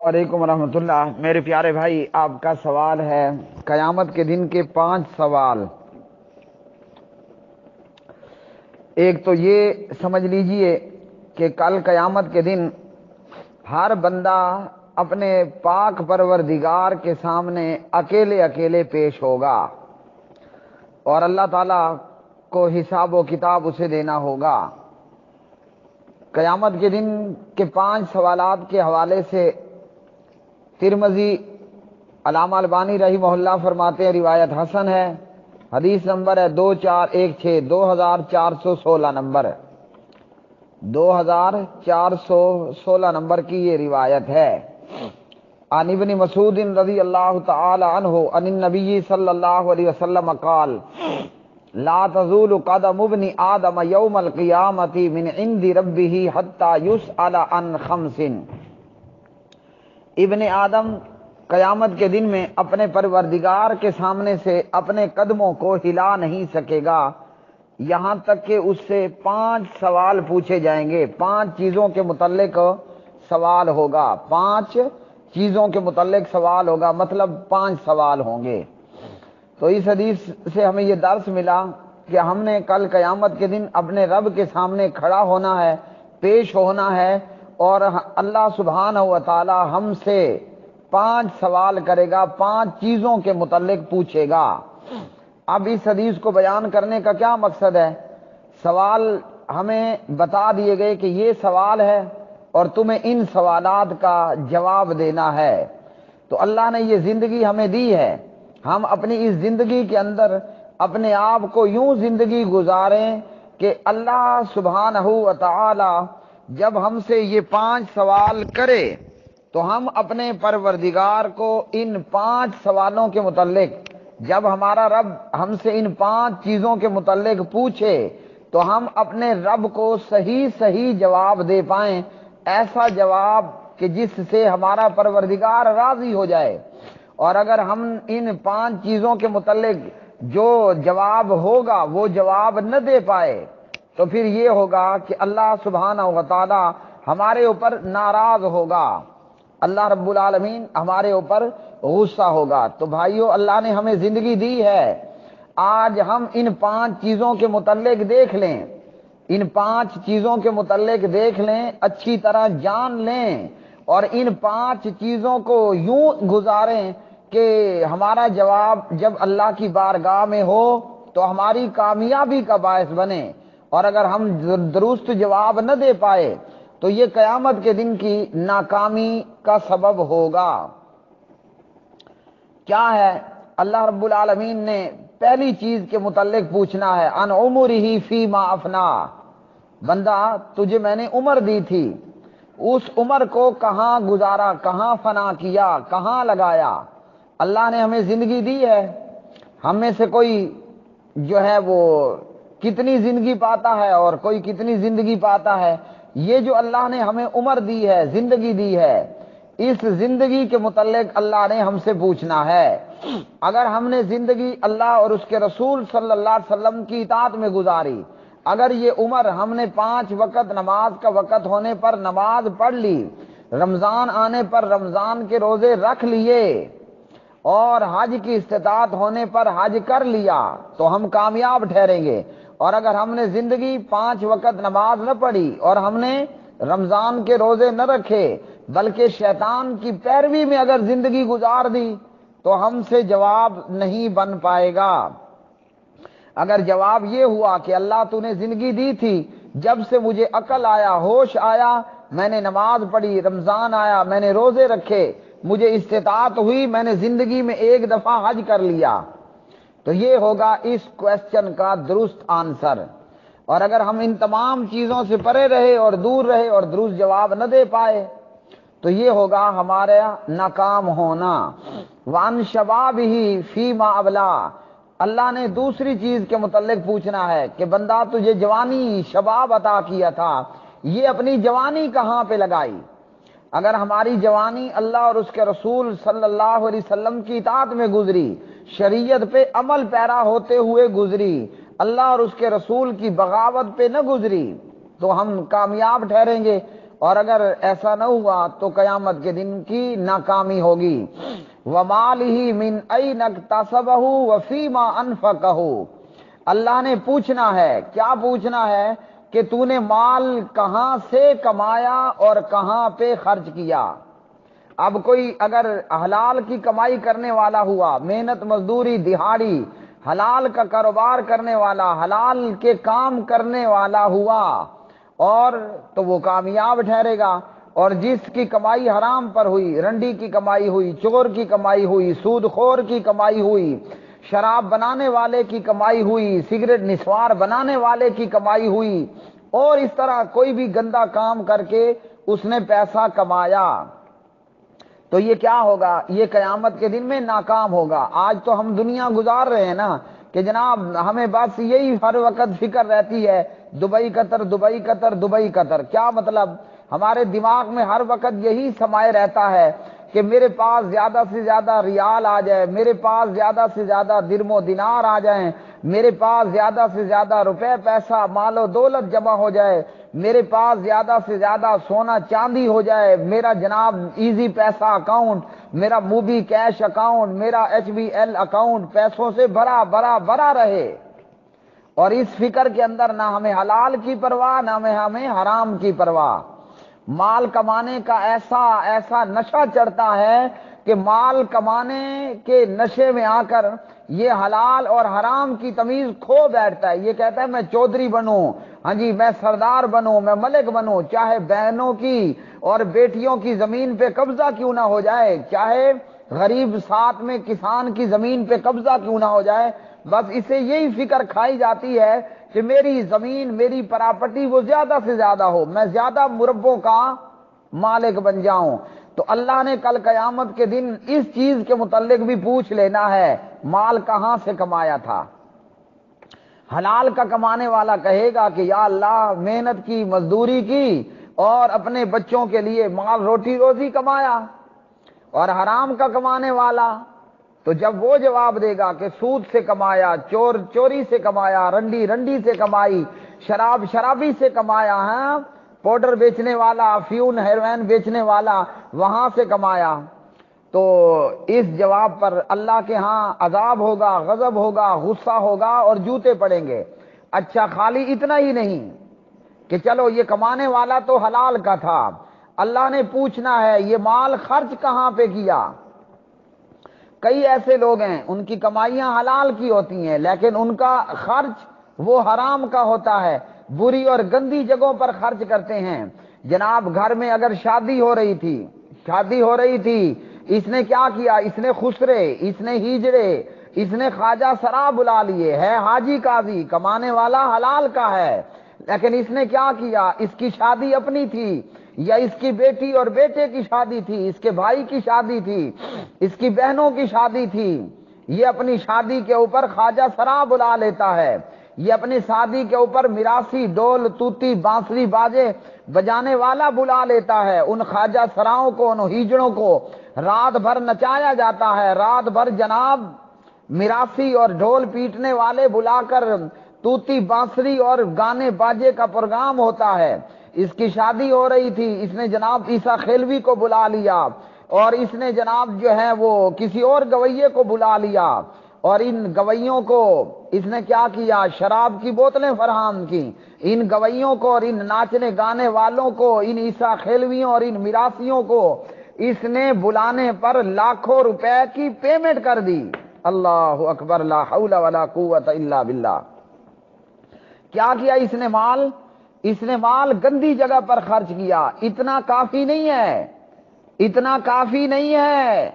وعلیکم ورحمۃ اللہ۔ میرے پیارے بھائی، آپ کا سوال ہے قیامت کے دن کے 5 سوال۔ ایک تو یہ سمجھ لیجئے کہ کل قیامت کے دن ہر بندہ اپنے پاک پروردگار کے سامنے اکیلے اکیلے پیش ہوگا اور اللہ تعالیٰ کو حساب و کتاب اسے دینا ہوگا۔ قیامت کے دن کے 5 سوالات کے حوالے سے ترمذی علامہ البانی رحمہ اللہ فرماتے ہیں روایت حسن ہے، حدیث نمبر ہے 2416، 2416 نمبر، 2416 نمبر کی یہ روایت ہے۔ عن ابن مسعود رضی اللہ تعالی عنہ عن النبی صلی اللہ علیہ وسلم قال لا تزول قدم ابن آدم یوم القیامت من عند ربہ حتی یسأل عن 5۔ ابن آدم قیامت کے دن میں اپنے پروردگار کے سامنے سے اپنے قدموں کو ہلا نہیں سکے گا یہاں تک کہ اس سے 5 سوال پوچھے جائیں گے۔ 5 چیزوں کے متعلق سوال ہوگا، 5 چیزوں کے متعلق سوال ہوگا، مطلب 5 سوال ہوں گے۔ تو اس حدیث سے ہمیں یہ درس ملا کہ ہم نے کل قیامت کے دن اپنے رب کے سامنے کھڑا ہونا ہے، پیش ہونا ہے، اور اللہ سبحانہ و تعالی ہم سے 5 سوال کرے گا، 5 چیزوں کے متعلق پوچھے گا۔ اب اس حدیث کو بیان کرنے کا کیا مقصد ہے؟ سوال ہمیں بتا دیے گئے کہ یہ سوال ہے اور تمہیں ان سوالات کا جواب دینا ہے۔ تو اللہ نے یہ زندگی ہمیں دی ہے، ہم اپنی اس زندگی کے اندر اپنے آپ کو یوں زندگی گزاریں کہ اللہ سبحانہ و تعالی جب ہم سے یہ 5 سوال کرے تو ہم اپنے پروردگار کو ان 5 سوالوں کے متعلق، جب ہمارا رب ہم سے ان 5 چیزوں کے متعلق پوچھے تو ہم اپنے رب کو صحیح جواب دے پائیں، ایسا جواب کہ جس سے ہمارا پروردگار راضی ہو جائے۔ اور اگر ہم ان 5 چیزوں کے متعلق جو جواب ہوگا وہ جواب نہ دے پائے تو پھر یہ ہوگا کہ اللہ سبحانہ و تعالی ہمارے اوپر ناراض ہوگا، اللہ رب العالمین ہمارے اوپر غصہ ہوگا۔ تو بھائیو، اللہ نے ہمیں زندگی دی ہے، آج ہم ان 5 چیزوں کے متعلق دیکھ لیں، ان 5 چیزوں کے متعلق دیکھ لیں، اچھی طرح جان لیں اور ان 5 چیزوں کو یوں گزاریں کہ ہمارا جواب جب اللہ کی بارگاہ میں ہو تو ہماری کامیابی کا باعث بنے، اور اگر ہم درست جواب نہ دے پائے تو یہ قیامت کے دن کی ناکامی کا سبب ہوگا۔ کیا ہے؟ اللہ رب العالمین نے پہلی چیز کے متعلق پوچھنا ہے، ان عمرہ فیما افنا، بندہ تجھے میں نے عمر دی تھی، اس عمر کو کہاں گزارا، کہاں فنا کیا، کہاں لگایا؟ اللہ نے ہمیں زندگی دی ہے، ہم میں سے کوئی جو ہے وہ کتنی زندگی پاتا ہے اور کوئی کتنی زندگی پاتا ہے۔ یہ جو اللہ نے ہمیں عمر دی ہے، زندگی دی ہے، اس زندگی کے متعلق اللہ نے ہم سے پوچھنا ہے۔ اگر ہم نے زندگی اللہ اور اس کے رسول صلی اللہ علیہ وسلم کی اطاعت میں گزاری، اگر یہ عمر ہم نے 5 وقت نماز کا وقت ہونے پر نماز پڑھ لی، رمضان آنے پر رمضان کے روزے رکھ لیے اور حج کی استطاعت ہونے پر حج کر لیا تو ہم کامیاب ٹھہریں گے۔ اور اگر ہم نے زندگی 5 وقت نماز نہ پڑھی اور ہم نے رمضان کے روزے نہ رکھے بلکہ شیطان کی پیروی میں اگر زندگی گزار دی تو ہم سے جواب نہیں بن پائے گا۔ اگر جواب یہ ہوا کہ اللہ تو نے زندگی دی تھی، جب سے مجھے عقل آیا، ہوش آیا، میں نے نماز پڑھی، رمضان آیا، میں نے روزے رکھے، مجھے استطاعت ہوئی، میں نے زندگی میں 1 دفعہ حج کر لیا، تو یہ ہوگا اس کوسچن کا درست آنسر۔ اور اگر ہم ان تمام چیزوں سے پرے رہے اور دور رہے اور درست جواب نہ دے پائے تو یہ ہوگا ہمارا ناکام ہونا۔ وان شبابہ فیما ابلا، اللہ نے دوسری چیز کے متعلق پوچھنا ہے کہ بندہ تجھے جوانی، شباب عطا کیا تھا، یہ اپنی جوانی کہاں پہ لگائی؟ اگر ہماری جوانی اللہ اور اس کے رسول صلی اللہ علیہ وسلم کی اطاعت میں گزری، شریعت پہ عمل پیرا ہوتے ہوئے گزری، اللہ اور اس کے رسول کی بغاوت پہ نہ گزری، تو ہم کامیاب ٹھہریں گے۔ اور اگر ایسا نہ ہوا تو قیامت کے دن کی ناکامی ہوگی۔ وَمَالِهِ مِنْ أَيْنَ اكْتَسَبَهُ وَفِيمَا أَنْفَقَهُ، اللہ نے پوچھنا ہے، کیا پوچھنا ہے کہ تو نے مال کہاں سے کمایا اور کہاں پہ خرچ کیا۔ اب کوئی اگر حلال کی کمائی کرنے والا ہوا، محنت مزدوری دہاڑی حلال کا کاروبار کرنے والا، حلال کے کام کرنے والا ہوا، اور تو وہ کامیاب ٹھہرے گا۔ اور جس کی کمائی حرام پر ہوئی، رنڈی کی کمائی ہوئی، چور کی کمائی ہوئی، سود خور کی کمائی ہوئی، شراب بنانے والے کی کمائی ہوئی، سگریٹ نسوار بنانے والے کی کمائی ہوئی، اور اس طرح کوئی بھی گندا کام کر کے اس نے پیسہ کمایا، تو یہ کیا ہوگا؟ یہ قیامت کے دن میں ناکام ہوگا۔ آج تو ہم دنیا گزار رہے ہیں نا کہ جناب ہمیں بس یہی ہر وقت فکر رہتی ہے، Dubai Qatar Dubai Qatar Dubai Qatar. کیا مطلب؟ ہمارے دماغ میں ہر وقت یہی سمائے رہتا ہے کہ میرے پاس زیادہ سے زیادہ ریال آ جائے، میرے پاس زیادہ سے زیادہ درم و دینار آ جائیں، میرے پاس زیادہ سے زیادہ روپے پیسہ مال و دولت جمع ہو جائے، میرے پاس زیادہ سے زیادہ سونا چاندی ہو جائے، میرا جناب ایزی پیسہ اکاؤنٹ، میرا موبی کیش اکاؤنٹ، میرا ایچ بی ایل اکاؤنٹ پیسوں سے بھرا بھرا بھرا رہے۔ اور اس فکر کے اندر نہ ہمیں حلال کی پرواہ، نہ ہمیں حرام کی پرواہ۔ مال کمانے کا ایسا نشہ چڑھتا ہے کہ مال کمانے کے نشے میں آ کر یہ حلال اور حرام کی تمیز کھو بیٹھتا ہے۔ یہ کہتا ہے میں چودھری بنوں، ہاں جی میں سردار بنوں، میں ملک بنوں، چاہے بہنوں کی اور بیٹیوں کی زمین پہ قبضہ کیوں نہ ہو جائے، چاہے غریب ساتھ میں کسان کی زمین پہ قبضہ کیوں نہ ہو جائے، بس اسے یہی فکر کھائی جاتی ہے کہ میری زمین، میری پراپرٹی وہ زیادہ سے زیادہ ہو، میں زیادہ مربوں کا مالک بن جاؤں۔ تو اللہ نے کل قیامت کے دن اس چیز کے متعلق بھی پوچھ لینا ہے، مال کہاں سے کمایا تھا۔ حلال کا کمانے والا کہے گا کہ یا اللہ محنت کی، مزدوری کی اور اپنے بچوں کے لیے مال روٹی روزی کمایا۔ اور حرام کا کمانے والا تو جب وہ جواب دے گا کہ سود سے کمایا، چوری سے کمایا، رنڈی سے کمائی، شرابی سے کمایا، ہاں پاؤڈر بیچنے والا، افیون ہیروین بیچنے والا وہاں سے کمایا، تو اس جواب پر اللہ کے ہاں عذاب ہوگا، غضب ہوگا، غصہ ہوگا اور جوتے پڑیں گے۔ اچھا خالی اتنا ہی نہیں کہ چلو یہ کمانے والا تو حلال کا تھا، اللہ نے پوچھنا ہے یہ مال خرچ کہاں پہ کیا۔ کئی ایسے لوگ ہیں ان کی کمائیاں حلال کی ہوتی ہیں لیکن ان کا خرچ وہ حرام کا ہوتا ہے، بری اور گندی جگہوں پر خرچ کرتے ہیں۔ جناب گھر میں اگر شادی ہو رہی تھی، اس نے کیا کیا؟ اس نے خسرے، اس نے ہیجڑے، اس نے خواجہ سرا بلا لیے، ہے حاجی قاضی، کمانے والا حلال کا ہے، لیکن اس نے کیا کیا؟ اس کی شادی اپنی تھی یا اس کی بیٹی اور بیٹے کی شادی تھی، اس کے بھائی کی شادی تھی، اس کی بہنوں کی شادی تھی، یہ اپنی شادی کے اوپر خواجہ سرا بلا لیتا ہے، یہ اپنی شادی کے اوپر میراثی ڈول توتی بانسری باجے بجانے والا بلا لیتا ہے۔ ان خواجہ سراؤں کو، ان ہیجڑوں کو رات بھر نچایا جاتا ہے، رات بھر جناب میراثی اور ڈھول پیٹنے والے بلا کر توتی بانسری اور گانے باجے کا پروگرام ہوتا ہے۔ اس کی شادی ہو رہی تھی، اس نے جناب عیسیٰ خیلوی کو بلا لیا اور اس نے جناب جو ہے وہ کسی اور گویے کو بلا لیا، اور ان گویوں کو اس نے کیا کیا؟ شراب کی بوتلیں فراہم کی، ان گویوں کو اور ان ناچنے گانے والوں کو، ان عیسیٰ خیلویوں اور ان میراثیوں کو اس نے بلانے پر لاکھوں روپے کی پیمنٹ کر دی۔ اللہ اکبر، لا حول ولا قوت الا باللہ۔ کیا کیا اس نے مال گندی جگہ پر خرچ کیا۔ اتنا کافی نہیں ہے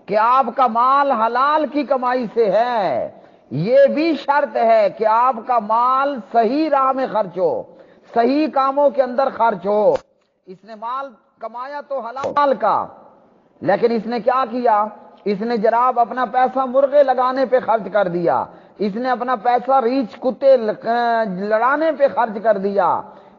کہ آپ کا مال حلال کی کمائی سے ہے، یہ بھی شرط ہے کہ آپ کا مال صحیح راہ میں خرچ ہو، صحیح کاموں کے اندر خرچ ہو۔ اس نے مال کمایا تو حلال کا، لیکن اس نے کیا کیا؟ اس نے جناب اپنا پیسہ مرغے لگانے پہ خرچ کر دیا، اس نے اپنا پیسہ ریچھ کتے لڑانے پہ خرچ کر دیا،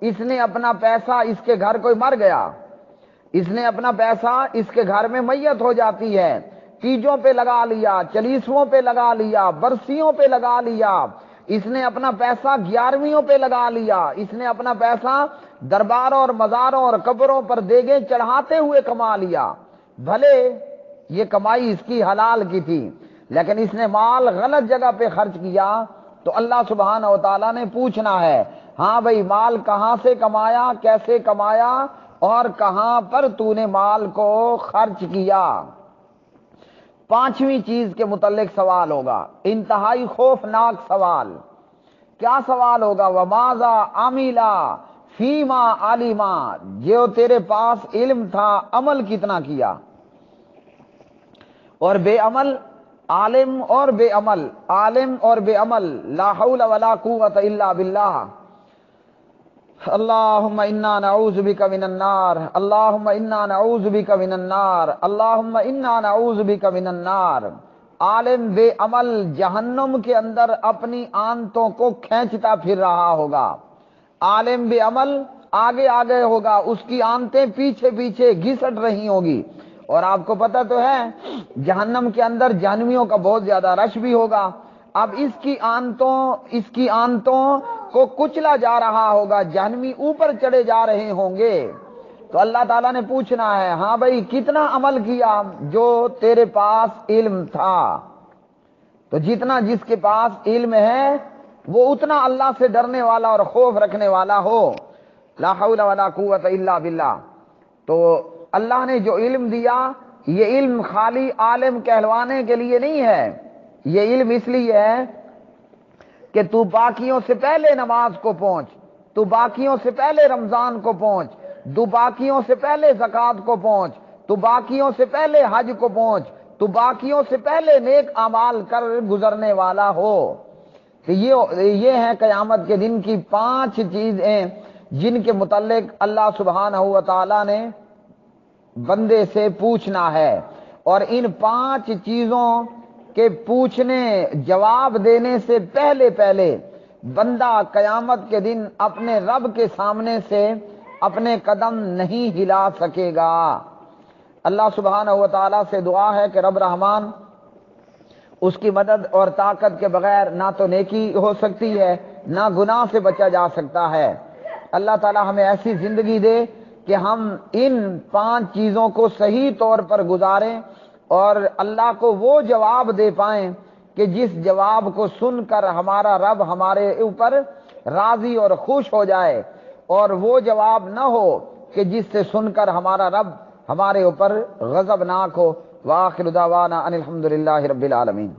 اس نے اپنا پیسہ، اس کے گھر کوئی مر گیا، اس نے اپنا پیسہ، اس کے گھر میں میت ہو جاتی ہے، تیجوں پہ لگا لیا، چلیسووں پہ لگا لیا، برسیوں پہ لگا لیا، اس نے اپنا پیسہ 11ویں پہ لگا لیا، اس نے اپنا پیسہ درباروں اور مزاروں اور قبروں پر دیگیں چڑھاتے ہوئے کما لیا، بھلے یہ کمائی اس کی حلال کی تھی، لیکن اس نے مال غلط جگہ پہ خرچ کیا تو اللہ سبحانہ و تعالیٰ نے پوچھنا ہے، ہاں بھئی مال کہاں سے کمایا، کیسے کمایا اور کہاں پر تو نے مال کو خرچ کیا۔ پانچویں چیز کے متعلق سوال ہوگا، انتہائی خوفناک سوال۔ کیا سوال ہوگا؟ وَمَاذَا عَمِلَ فِيمَا عَلِمَ، جو تیرے پاس علم تھا عمل کتنا کیا؟ اور بے عمل، عالم اور بے عمل، عالم اور بے عمل، لا حول ولا قوت الا باللہ۔ اللہم انا نعوذ بک من النار، اللہم انا نعوذ بک من النار، اللہم انا نعوذ بک من النار۔ عالم بے عمل جہنم کے اندر اپنی آنتوں کو کھینچتا پھر رہا ہوگا، عالم بے عمل آگے آگے ہوگا، اس کی آنتیں پیچھے پیچھے گھسٹ رہی ہوگی۔ اور آپ کو پتہ تو ہے جہنم کے اندر جہنمیوں کا بہت زیادہ رش بھی ہوگا، اب اس کی آنتوں کو کچلا جا رہا ہوگا، جہنمی اوپر چڑھے جا رہے ہوں گے، تو اللہ تعالیٰ نے پوچھنا ہے، ہاں بھئی کتنا عمل کیا جو تیرے پاس علم تھا؟ تو جتنا جس کے پاس علم ہے وہ اتنا اللہ سے ڈرنے والا اور خوف رکھنے والا ہو، لا حول ولا قوت الا باللہ۔ تو اللہ نے جو علم دیا یہ علم خالی عالم کہلوانے کے لیے نہیں ہے، یہ علم اس لیے ہے کہ تو باقیوں سے پہلے نماز کو پہنچ، تو باقیوں سے پہلے رمضان کو پہنچ، تو باقیوں سے پہلے زکوٰۃ کو پہنچ، تو باقیوں سے پہلے حج کو پہنچ، تو باقیوں سے پہلے نیک اعمال کر گزرنے والا ہو۔ تو یہ ہیں قیامت کے دن کی 5 چیزیں جن کے متعلق اللہ سبحانہ و تعالیٰ نے بندے سے پوچھنا ہے، اور ان 5 چیزوں کے پوچھنے جواب دینے سے پہلے بندہ قیامت کے دن اپنے رب کے سامنے سے اپنے قدم نہیں ہلا سکے گا۔ اللہ سبحانہ و تعالیٰ سے دعا ہے کہ رب رحمان اس کی مدد اور طاقت کے بغیر نہ تو نیکی ہو سکتی ہے نہ گناہ سے بچا جا سکتا ہے۔ اللہ تعالیٰ ہمیں ایسی زندگی دے کہ ہم ان 5 چیزوں کو صحیح طور پر گزاریں اور اللہ کو وہ جواب دے پائیں کہ جس جواب کو سن کر ہمارا رب ہمارے اوپر راضی اور خوش ہو جائے، اور وہ جواب نہ ہو کہ جس سے سن کر ہمارا رب ہمارے اوپر غضبناک ہو۔ وآخر دعوانا ان الحمد للہ رب العالمین۔